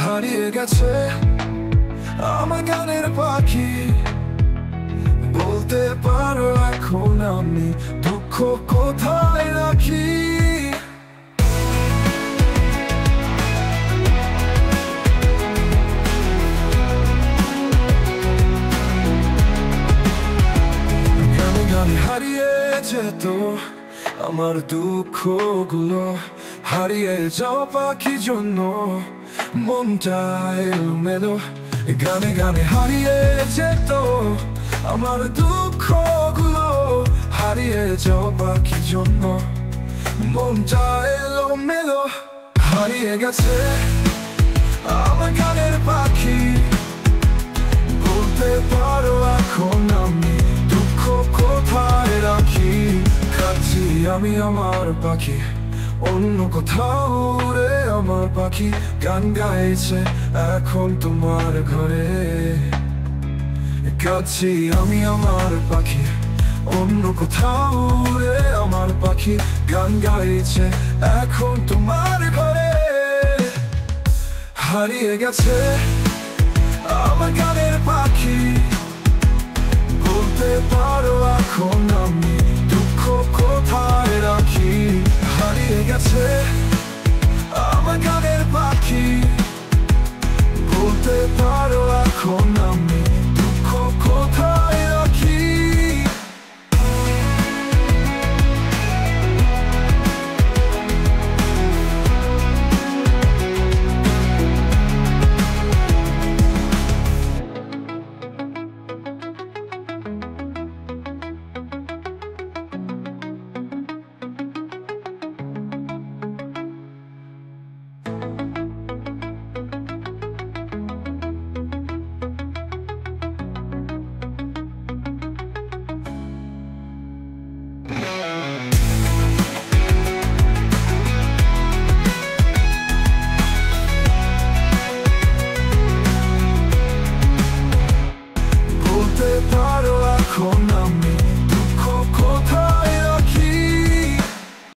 হারিয়ে গেছে আমার গানের পাখি। বলতে পারো এখন আমি দুঃখ কোথায় রাখি। গানে গানে হারিয়ে যেত আমার দুঃখগুলো। হারিয়ে যাওয়া পাখির জন্য মনটা এলোমেলো। গানে গানে হারিয়ে যেত আমার দুঃখগুলো। হারিয়ে যাওয়া পাখির জন্য মনটা এলোমেলো। হারিয়ে গেছে আমার গানের পাখি। বলতে পারো এখন আমি দুঃখ কোথায় রাখি। কাঁদছি আমি আমার পাখি, অন্য কোথাও উড়ে আমার পাখি গান গাইছে এখন তোমার ঘরে। কাঁদছি আমি আমার পাখি, অন্য কোথাও উড়ে আমার পাখি গান গাইছে এখন তোমার ঘরে। হারিয়ে গেছে আমার গানের পাখি। বলতে পারো এখন আমি দুঃখ কোথায় রাখি। হারিয়ে গেছে